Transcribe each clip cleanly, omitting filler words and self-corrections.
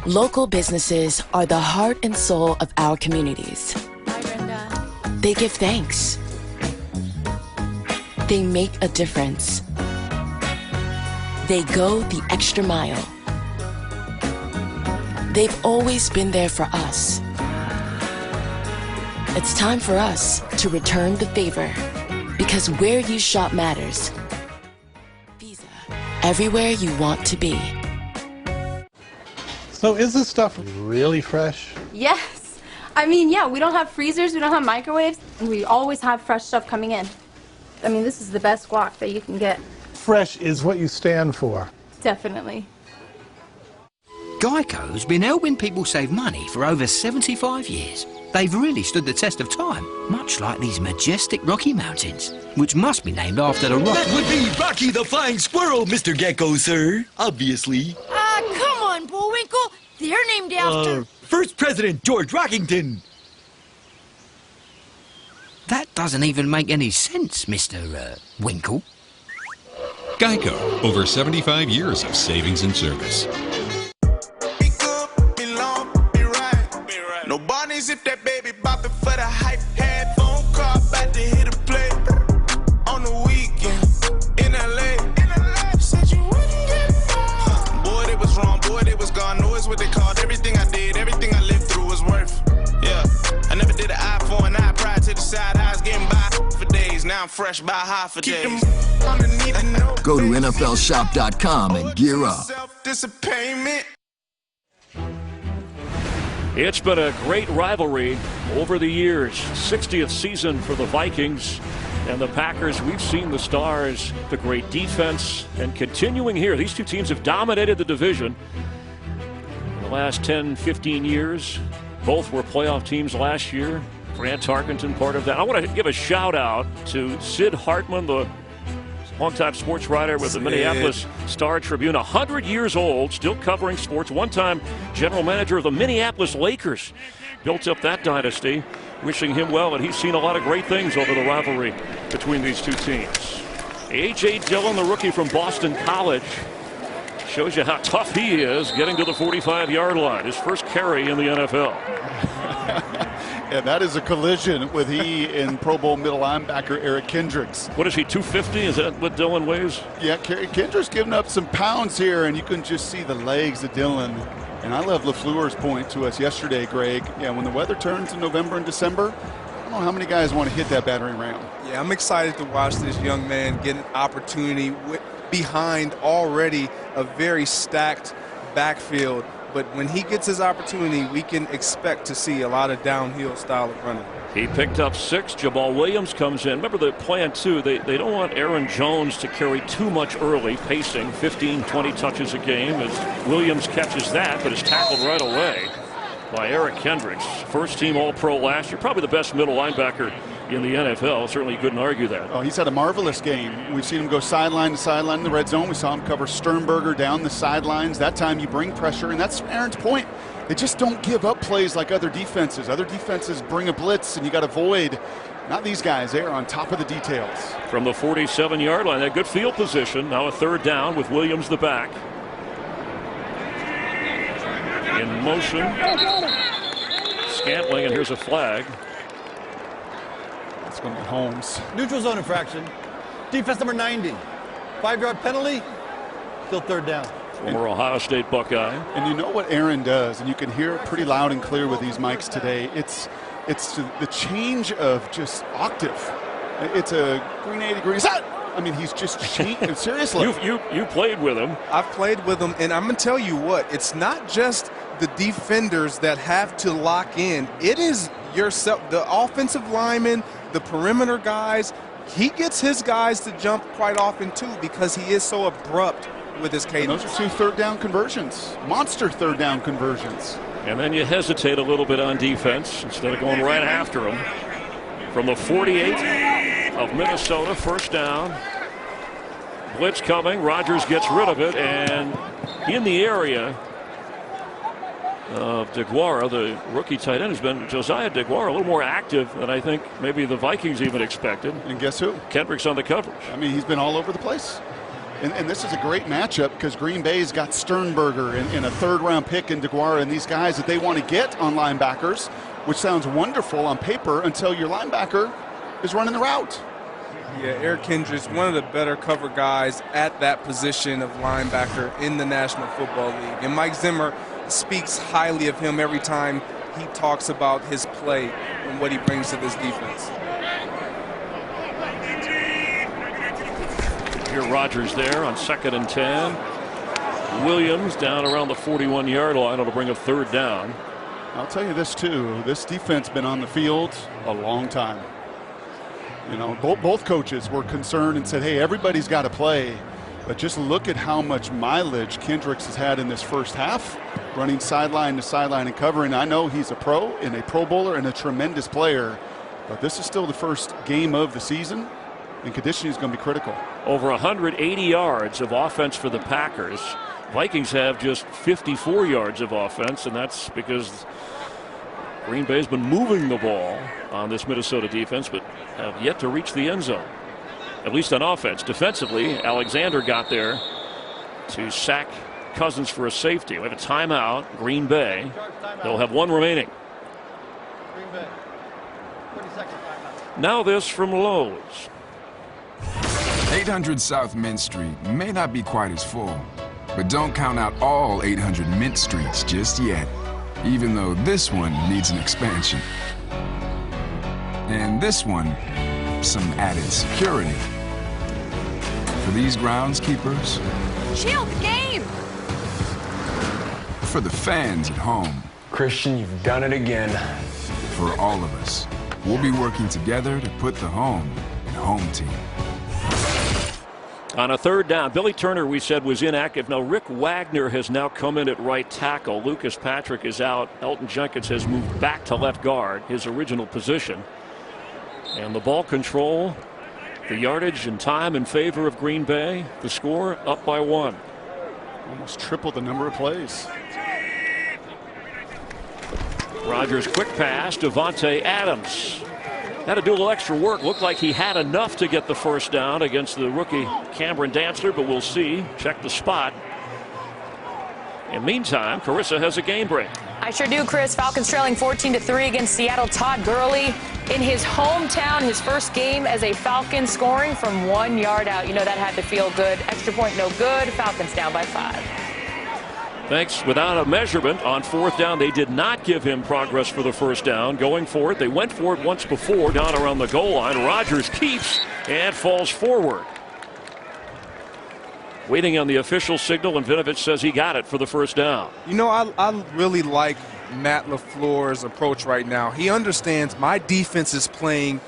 Local businesses are the heart and soul of our communities. Hi, Brenda. They give thanks. They make a difference. They go the extra mile. They've always been there for us. It's time for us to return the favor, because where you shop matters. Visa, everywhere you want to be. So is this stuff really fresh? Yes. I mean, yeah, we don't have freezers, we don't have microwaves, and we always have fresh stuff coming in. I mean, this is the best guac that you can get. Fresh is what you stand for. Definitely. Geico's been helping people save money for over 75 years. They've really stood the test of time, much like these majestic Rocky Mountains, which must be named after the rock. That would be Rocky the Flying Squirrel, Mr. Gecko, sir. Obviously. Come on, Bullwinkle. They're named after... First President George Rockington. That doesn't even make any sense, Mr. Winkle. Geico, over 75 years of savings and service. No Barney's if that baby bopping for the hype. Had phone call about to hit a play on the weekend in LA. Said you wouldn't get far. Boy, they was wrong. Boy, they was gone. Know it's what they called. Everything I did, everything I lived through was worth. Yeah, I never did an eye for an eye. Prior to the side, I was getting by for days. Now I'm fresh by half a day. Go to NFLshop.com and gear up. Disappointment. It's been a great rivalry over the years. 60th season for the Vikings and the Packers. We've seen the stars, the great defense, and continuing here. These two teams have dominated the division in the last 10, 15 years. Both were playoff teams last year. Grant Tarkenton part of that. I want to give a shout out to Sid Hartman, the longtime sports writer with the Minneapolis Star-Tribune, 100 years old, still covering sports, one-time general manager of the Minneapolis Lakers. Built up that dynasty. Wishing him well, and he's seen a lot of great things over the rivalry between these two teams. A.J. Dillon, the rookie from Boston College, shows you how tough he is getting to the 45-yard line. His first carry in the NFL. Yeah, that is a collision with he and Pro Bowl middle linebacker Eric Kendricks. What is he, 250? Is that what Dillon weighs? Yeah, Kendricks giving up some pounds here, and you can just see the legs of Dillon. And I love LaFleur's point to us yesterday, Greg. Yeah, when the weather turns in November and December, I don't know how many guys want to hit that battering ram. Yeah, I'm excited to watch this young man get an opportunity behind already a very stacked backfield. But when he gets his opportunity, we can expect to see a lot of downhill style of running. He picked up 6. Jamal Williams comes in. Remember the plan, too. They don't want Aaron Jones to carry too much early, pacing 15, 20 touches a game. As Williams catches that, but is tackled right away by Eric Kendricks. First-team All-Pro last year. Probably the best middle linebacker in the NFL. Certainly couldn't argue that. Oh, he's had a marvelous game. We've seen him go sideline to sideline in the red zone. We saw him cover Sternberger down the sidelines. That time you bring pressure, and that's Aaron's point. They just don't give up plays like other defenses. Other defenses bring a blitz, and you got to void. Not these guys. They are on top of the details. From the 47-yard line, that good field position. Now a third down with Williams the back. In motion. Scantling, and here's a flag. It's going to be Holmes. Neutral zone infraction. Defense number 90. 5-yard penalty. Still third down. Former Ohio State Buckeye. And you know what Aaron does, and you can hear it pretty loud and clear with these mics today. It's the change of just octave. It's a green 80 degrees. I mean, he's just changing. Seriously. You played with him. I've played with him, and I'm going to tell you what. It's not just the defenders that have to lock in. It is yourself, the offensive linemen, the perimeter guys. He gets his guys to jump quite often, too, because he is so abrupt with his cadence. And those are 2 third-down conversions. Monster third-down conversions. And then you hesitate a little bit on defense instead of going right after him. From the 48 of Minnesota, first down. Blitz coming. Rodgers gets rid of it, and in the area of DeGuara, the rookie tight end, has been Josiah DeGuara, a little more active than I think maybe the Vikings even expected. And guess who? Kendricks on the coverage. I mean, he's been all over the place. And this is a great matchup because Green Bay's got Sternberger and a third-round pick in DeGuara and these guys that they want to get on linebackers, which sounds wonderful on paper until your linebacker is running the route. Yeah, Eric Kendricks, one of the better cover guys at that position of linebacker in the National Football League. And Mike Zimmer speaks highly of him every time he talks about his play and what he brings to this defense. Here Rodgers there on 2nd and 10. Williams down around the 41-yard line. It'll bring a third down. I'll tell you this too, this defense been on the field a long time. You know, both coaches were concerned and said, hey, everybody's got to play. But just look at how much mileage Kendricks has had in this first half, running sideline to sideline and covering. I know he's a pro and a Pro Bowler and a tremendous player, but this is still the first game of the season, and conditioning is going to be critical. Over 180 yards of offense for the Packers. Vikings have just 54 yards of offense, and that's because Green Bay's been moving the ball on this Minnesota defense, but have yet to reach the end zone, at least on offense. Defensively, Alexander got there to sack Cousins for a safety. We have a timeout, Green Bay. They'll have one remaining. Green Bay, 30 seconds. Now this from Lowe's. 800 South Mint Street may not be quite as full, but don't count out all 800 Mint Streets just yet, even though this one needs an expansion. And this one, some added security. For these groundskeepers. Chill the game! For the fans at home. Christian, you've done it again. For all of us. We'll be working together to put the home in home team. On a third down, Billy Turner, we said, was inactive. Now Rick Wagner has now come in at right tackle. Lucas Patrick is out. Elton Jenkins has moved back to left guard, his original position. And the ball control, the yardage and time in favor of Green Bay. The score up by 1. Almost triple the number of plays. Rodgers quick pass. Devontae Adams had to do a little extra work. Looked like he had enough to get the first down against the rookie Cameron Dantzler, but we'll see. Check the spot. And meantime, Carissa has a game break. I sure do, Chris. Falcons trailing 14-3 against Seattle. Todd Gurley in his hometown, his first game as a Falcon, scoring from 1 yard out. You know that had to feel good. Extra point no good. Falcons down by 5. Thanks. Without a measurement on 4th down, they did not give him progress for the first down. Going for it, they went for it once before down around the goal line. Rodgers keeps and falls forward. Waiting on the official signal, and Vinovich says he got it for the first down. You know, I really like Matt LaFleur's approach right now. He understands my defense is playing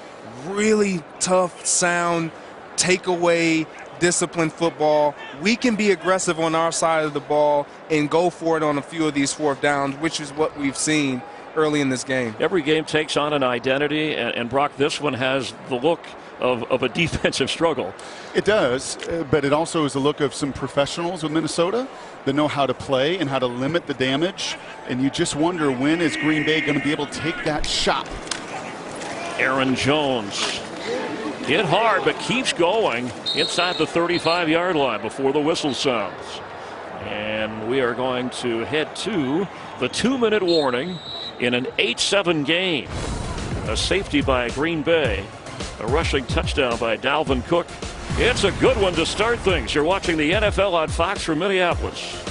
really tough, sound, takeaway, disciplined football. We can be aggressive on our side of the ball and go for it on a few of these 4th downs, which is what we've seen early in this game. Every game takes on an identity, and Brock, this one has the look of a defensive struggle. It does, but it also is the look of some professionals with Minnesota that know how to play and how to limit the damage. And you just wonder, when is Green Bay going to be able to take that shot? Aaron Jones hit hard, but keeps going inside the 35-yard line before the whistle sounds. And we are going to head to the 2-minute warning in an 8-7 game. A safety by Green Bay. A rushing touchdown by Dalvin Cook. It's a good one to start things. You're watching the NFL on Fox from Minneapolis.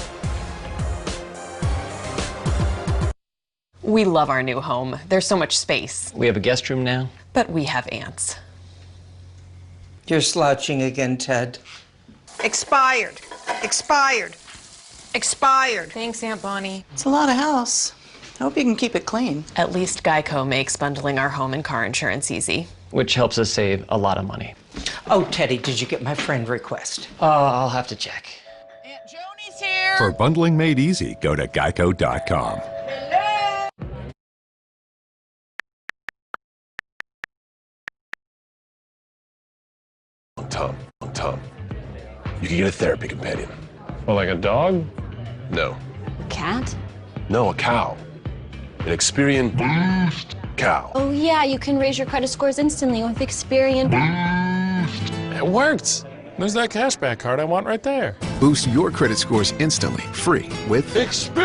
We love our new home. There's so much space. We have a guest room now. But we have ants. You're slouching again, Ted. Expired. Expired. Expired. Thanks, Aunt Bonnie. It's a lot of house. I hope you can keep it clean. At least Geico makes bundling our home and car insurance easy. Which helps us save a lot of money. Oh, Teddy, did you get my friend request? I'll have to check. Aunt Joni's here. For bundling made easy, go to geico.com. On top. You can get a therapy companion. Oh, like a dog? No. Cat? No, a cow. An Experian Boost cow. Oh yeah, you can raise your credit scores instantly with Experian It worked. There's that cashback card I want right there. Boost your credit scores instantly, free with Experian!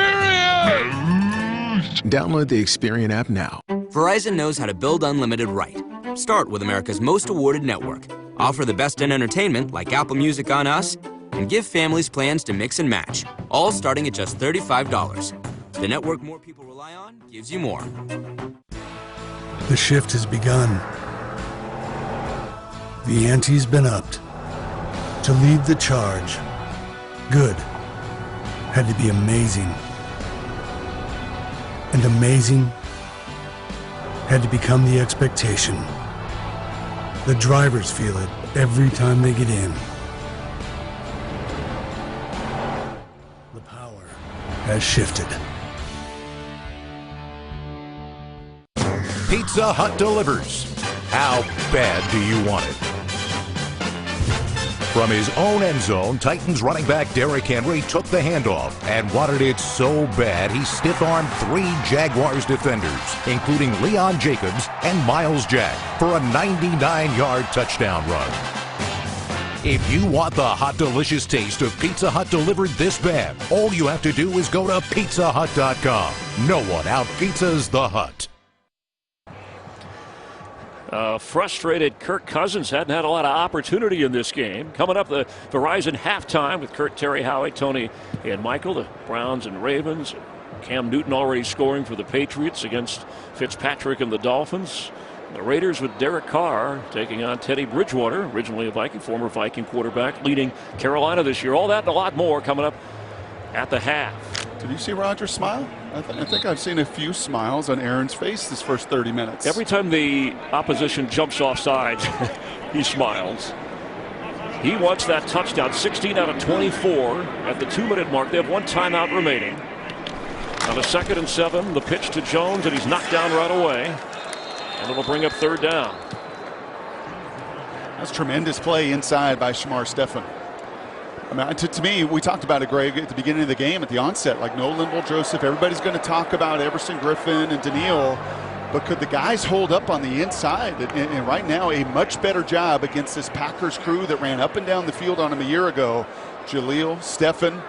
Download the Experian app now. Verizon knows how to build unlimited right. Start with America's most awarded network. Offer the best in entertainment like Apple Music on Us, and give families plans to mix and match, all starting at just $35. The network more people rely on gives you more. The shift has begun. The ante's been upped. To lead the charge, good had to be amazing. And amazing had to become the expectation. The drivers feel it every time they get in. The power has shifted. Pizza Hut delivers. How bad do you want it? From his own end zone, Titans running back Derrick Henry took the handoff and wanted it so bad he stiff-armed 3 Jaguars defenders, including Leon Jacobs and Miles Jack, for a 99-yard touchdown run. If you want the hot, delicious taste of Pizza Hut delivered this bad, all you have to do is go to pizzahut.com. No one out-pizzas the Hut. Frustrated Kirk Cousins hadn't had a lot of opportunity in this game. Coming up, the Verizon halftime with Kurt, Terry, Howie, Tony, and Michael. The Browns and Ravens. Cam Newton already scoring for the Patriots against Fitzpatrick and the Dolphins. The Raiders with Derek Carr taking on Teddy Bridgewater, originally a Viking, former Viking quarterback, leading Carolina this year. All that and a lot more coming up at the half. Did you see Rodgers smile? I think I've seen a few smiles on Aaron's face this first 30 minutes. Every time the opposition jumps off sides, he smiles. He wants that touchdown. 16 out of 24 at the 2-minute mark. They have 1 timeout remaining. On a 2nd and 7, the pitch to Jones, and he's knocked down right away. And it'll bring up 3rd down. That's tremendous play inside by Shamar Stephen. I mean, to me, we talked about it, Greg, at the beginning of the game, at the onset, like no Linval Joseph. Everybody's going to talk about Everson Griffin and Daniil, but could the guys hold up on the inside? And right now, a much better job against this Packers crew that ran up and down the field on him a year ago. Jaleel, Stephen,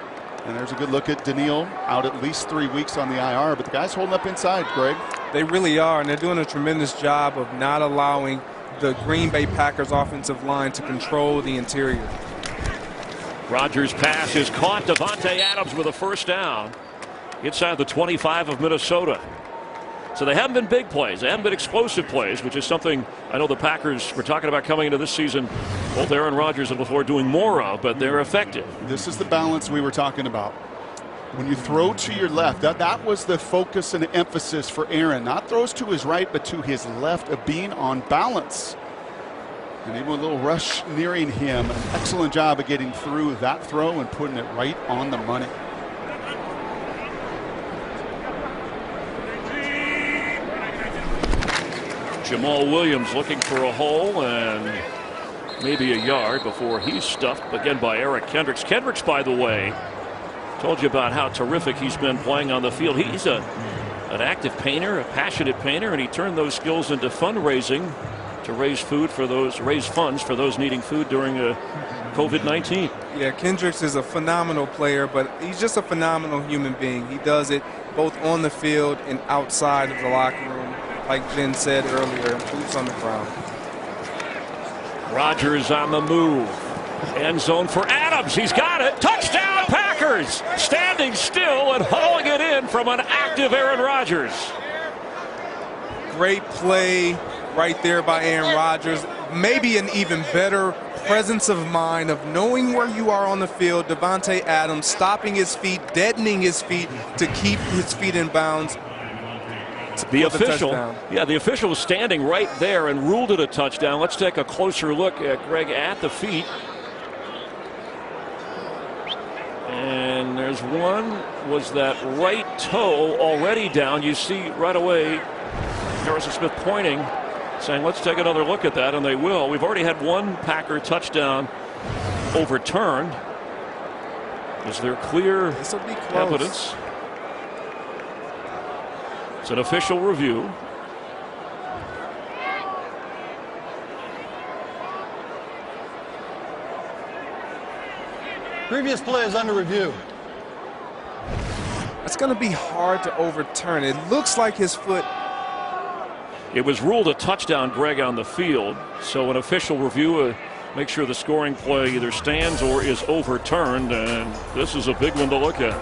and there's a good look at Daniil, out at least 3 weeks on the IR, but the guys holding up inside, Greg. They really are, and they're doing a tremendous job of not allowing the Green Bay Packers offensive line to control the interior. Rodgers' pass is caught. Davante Adams with a 1st down inside the 25 of Minnesota. So they haven't been big plays. They haven't been explosive plays, which is something I know the Packers were talking about coming into this season. Both Aaron Rodgers and LaFleur doing more of, but they're effective. This is the balance we were talking about. When you throw to your left, that was the focus and emphasis for Aaron. Not throws to his right, but to his left, of being on balance. And even with a little rush nearing him, an excellent job of getting through that throw and putting it right on the money. Jamal Williams looking for a hole and maybe a yard before he's stuffed again by Eric Kendricks. Kendricks, by the way, told you about how terrific he's been playing on the field. He's an active painter, a passionate painter, and he turned those skills into fundraising to raise funds for those needing food during COVID-19. Yeah, Kendricks is a phenomenal player, but he's just a phenomenal human being. He does it both on the field and outside of the locker room, like Jen said earlier, boots on the ground. Rodgers on the move. End zone for Adams. He's got it. Touchdown, Packers! Standing still and hauling it in from an active Aaron Rodgers. Great play right there by Aaron Rodgers. Maybe an even better presence of mind of knowing where you are on the field. Davante Adams stopping his feet, deadening his feet to keep his feet in bounds. The official was standing right there and ruled it a touchdown. Let's take a closer look at Greg at the feet. And there's one, was that right toe already down. You see right away Harrison Smith pointing, saying let's take another look at that, and they will. We've already had one Packer touchdown overturned. Is there clear evidence? It's an official review. Previous play is under review. That's going to be hard to overturn. It looks like his foot. It was ruled a touchdown, Greg, on the field. So an official review make sure the scoring play either stands or is overturned. And this is a big one to look at.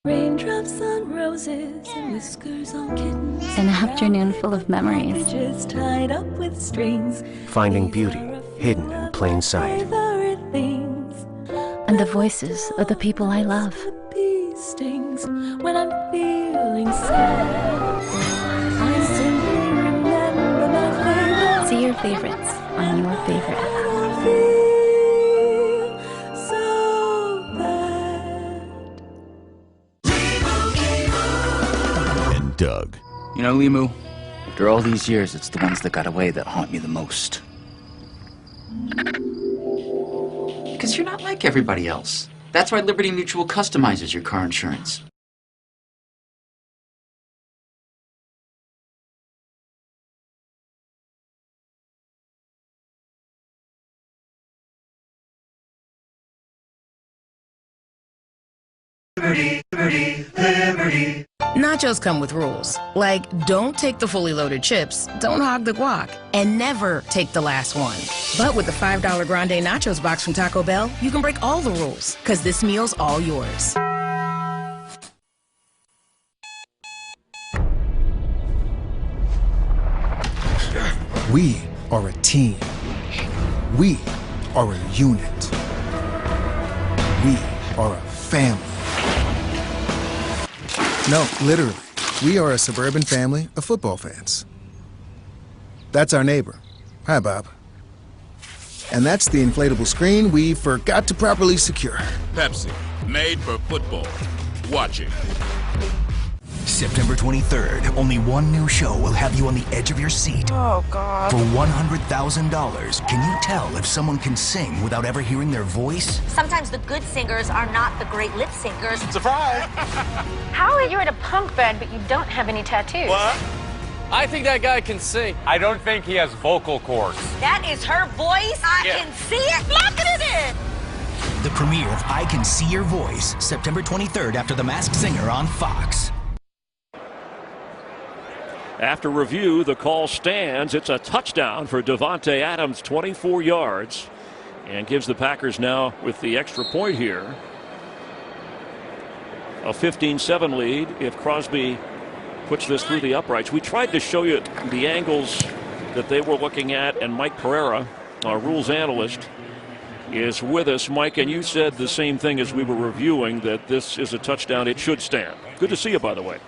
Raindrops on roses and whiskers on kittens. An afternoon full of memories. Just tied up with strings. Finding beauty hidden in plain sight. And the voices of the people I love. Bee stings when I'm feeling sad. I simply remember my favorite. See your favorites on your favorite app. And Doug. You know, Limu, after all these years, it's the ones that got away that haunt me the most. Because you're not like everybody else. That's why Liberty Mutual customizes your car insurance. Liberty, liberty, liberty. Nachos come with rules, like don't take the fully loaded chips, don't hog the guac, and never take the last one. But with the $5 Grande Nachos box from Taco Bell, you can break all the rules, because this meal's all yours. We are a team. We are a unit. We are a family. No, literally. We are a suburban family of football fans. That's our neighbor. Hi, Bob. And that's the inflatable screen we forgot to properly secure. Pepsi, made for football. Watch it. September 23rd, only one new show will have you on the edge of your seat. Oh, God. For $100,000, can you tell if someone can sing without ever hearing their voice? Sometimes the good singers are not the great lip syncers. Surprise! How are you in a punk band, but you don't have any tattoos? What? I think that guy can sing. I don't think he has vocal cords. That is her voice. I can see it. Look at it. The premiere of I Can See Your Voice, September 23rd after The Masked Singer on Fox. After review, the call stands. It's a touchdown for Davante Adams, 24 yards, and gives the Packers now, with the extra point here, a 15-7 lead if Crosby puts this through the uprights. We tried to show you the angles that they were looking at, and Mike Pereira, our rules analyst, is with us. Mike, and you said the same thing as we were reviewing, that this is a touchdown. It should stand. Good to see you, by the way.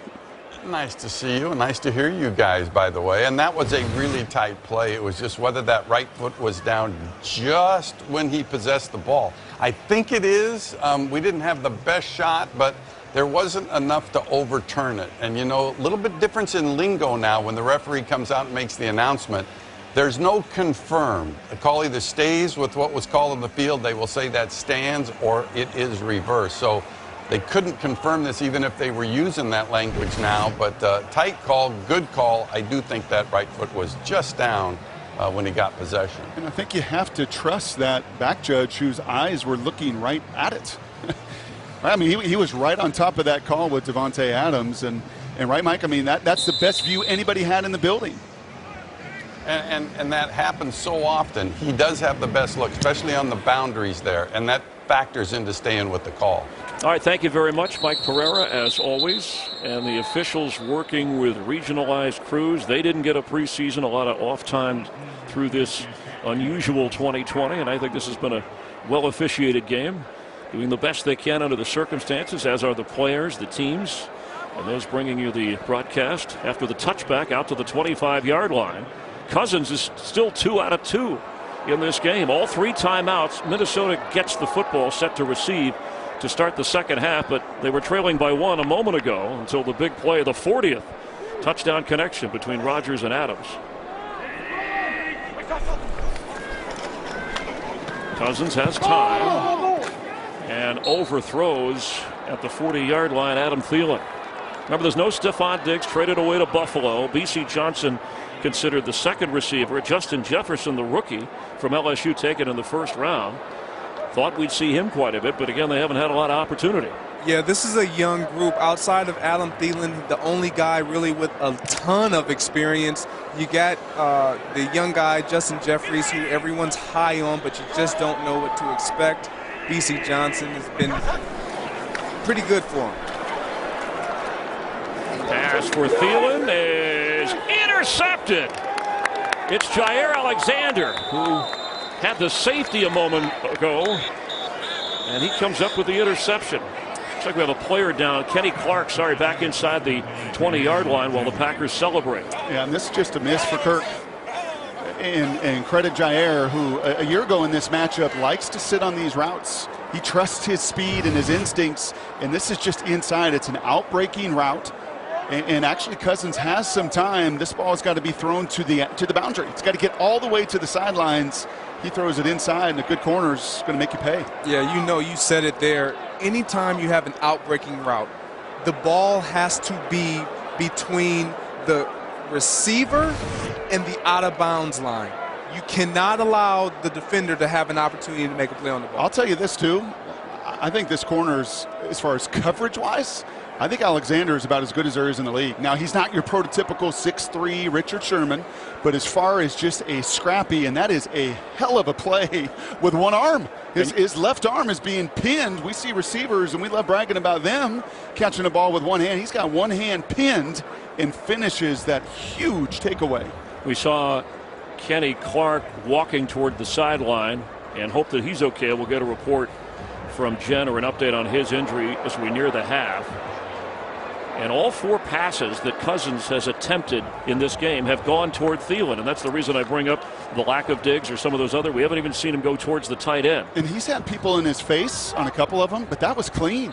Nice to see you, and nice to hear you guys, by the way. And that was a really tight play. It was just whether that right foot was down just when he possessed the ball. I think it is. We didn't have the best shot, but there wasn't enough to overturn it. And, you know, a little bit difference in lingo now when the referee comes out and makes the announcement. There's no confirm. The call either stays with what was called on the field. They will say that stands, or it is reversed. So they couldn't confirm this even if they were using that language now, but tight call, good call. I do think that right foot was just down when he got possession. And I think you have to trust that back judge whose eyes were looking right at it. I mean, he was right on top of that call with Davante Adams. And right, Mike, I mean, that's the best view anybody had in the building. And that happens so often. He does have the best look, especially on the boundaries there, and that factors into staying with the call. All right, thank you very much, Mike Pereira, as always. And the officials working with regionalized crews. They didn't get a preseason, a lot of off time through this unusual 2020, and I think this has been a well-officiated game, doing the best they can under the circumstances, as are the players, the teams, and those bringing you the broadcast after the touchback out to the 25-yard line. Cousins is still 2 out of 2 in this game. All 3 timeouts. Minnesota gets the football set to receive to start the second half, but they were trailing by 1 a moment ago until the big play, the 40th touchdown connection between Rodgers and Adams. Cousins has time and overthrows at the 40-yard line Adam Thielen. Remember, there's no Stephon Diggs, traded away to Buffalo. B.C. Johnson considered the second receiver. Justin Jefferson, the rookie from LSU, taken in the first round. Thought we'd see him quite a bit, but again, they haven't had a lot of opportunity. Yeah, this is a young group. Outside of Adam Thielen, the only guy really with a ton of experience. You got the young guy, Justin Jeffries, who everyone's high on, but you just don't know what to expect. B.C. Johnson has been pretty good for him. Pass for Thielen is intercepted. It's Jair Alexander, who had the safety a moment ago, and he comes up with the interception. Looks like we have a player down. Kenny Clark, back inside the 20-yard line while the Packers celebrate. Yeah, and this is just a miss for Kirk. And credit Jair, who a year ago in this matchup likes to sit on these routes. He trusts his speed and his instincts, and this is just inside. It's an out-breaking route. And actually, Cousins has some time. This ball has got to be thrown to the boundary. It's got to get all the way to the sidelines. He throws it inside, and a good corner is going to make you pay. Yeah, you said it there. Anytime you have an out-breaking route, the ball has to be between the receiver and the out-of-bounds line. You cannot allow the defender to have an opportunity to make a play on the ball. I'll tell you this, too. I think this corner's, as far as coverage-wise, I think Alexander is about as good as there is in the league. Now, he's not your prototypical 6'3" Richard Sherman, but as far as just a scrappy, and that is a hell of a play with one arm. His left arm is being pinned. We see receivers, and we love bragging about them catching a ball with one hand. He's got one hand pinned and finishes that huge takeaway. We saw Kenny Clark walking toward the sideline and hope that he's okay. We'll get a report from Jen or an update on his injury as we near the half. And all four passes that Cousins has attempted in this game have gone toward Thielen, and that's the reason I bring up the lack of Diggs or some of those other. We haven't even seen him go towards the tight end. And he's had people in his face on a couple of them, but that was clean.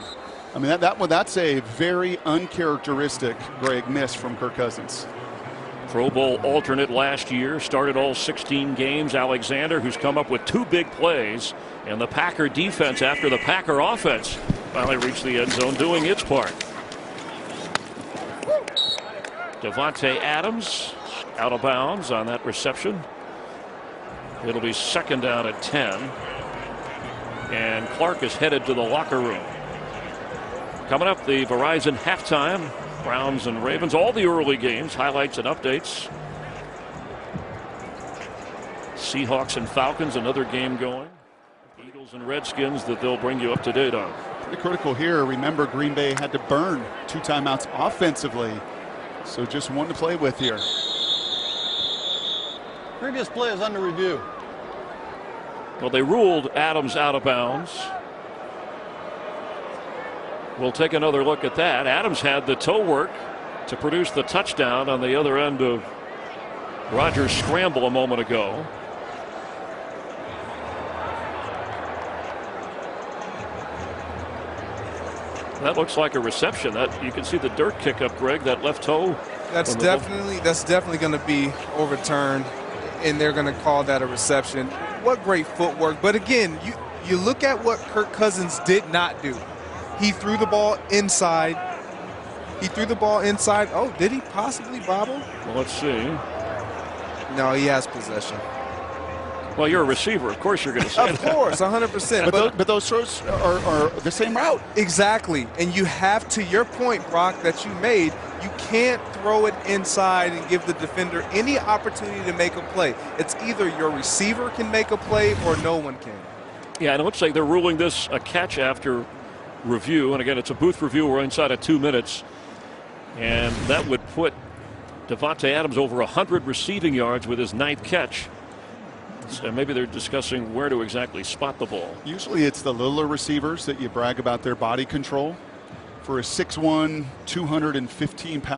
I mean, that's a very uncharacteristic, Greg, miss from Kirk Cousins. Pro Bowl alternate last year, started all 16 games. Alexander, who's come up with two big plays, and the Packer defense after the Packer offense finally reached the end zone doing its part. Davante Adams out of bounds on that reception. It'll be second down at 10. And Clark is headed to the locker room. Coming up, the Verizon halftime. Browns and Ravens, all the early games, highlights and updates. Seahawks and Falcons, another game going. Eagles and Redskins that they'll bring you up to date on. Pretty critical here. Remember, Green Bay had to burn 2 timeouts offensively. So just one to play with here. Previous play is under review. Well, they ruled Adams out of bounds. We'll take another look at that. Adams had the toe work to produce the touchdown on the other end of Rodgers' scramble a moment ago. That looks like a reception. That you can see the dirt kick up, Greg. That left toe. That's definitely going to be overturned, and they're going to call that a reception. What great footwork! But again, you look at what Kirk Cousins did not do. He threw the ball inside. Oh, did he possibly bobble? Well, let's see. No, he has possession. Well, you're a receiver. Of course you're going to say that. Of course, 100%. But those throws are the same route. Exactly. And you have, to your point, Brock, that you made, you can't throw it inside and give the defender any opportunity to make a play. It's either your receiver can make a play or no one can. Yeah, and it looks like they're ruling this a catch after review. And again, it's a booth review. We're inside of 2 minutes. And that would put Davante Adams over 100 receiving yards with his 9th catch. So maybe they're discussing where to exactly spot the ball. Usually it's the littler receivers that you brag about their body control. For a 6'1", 215-pound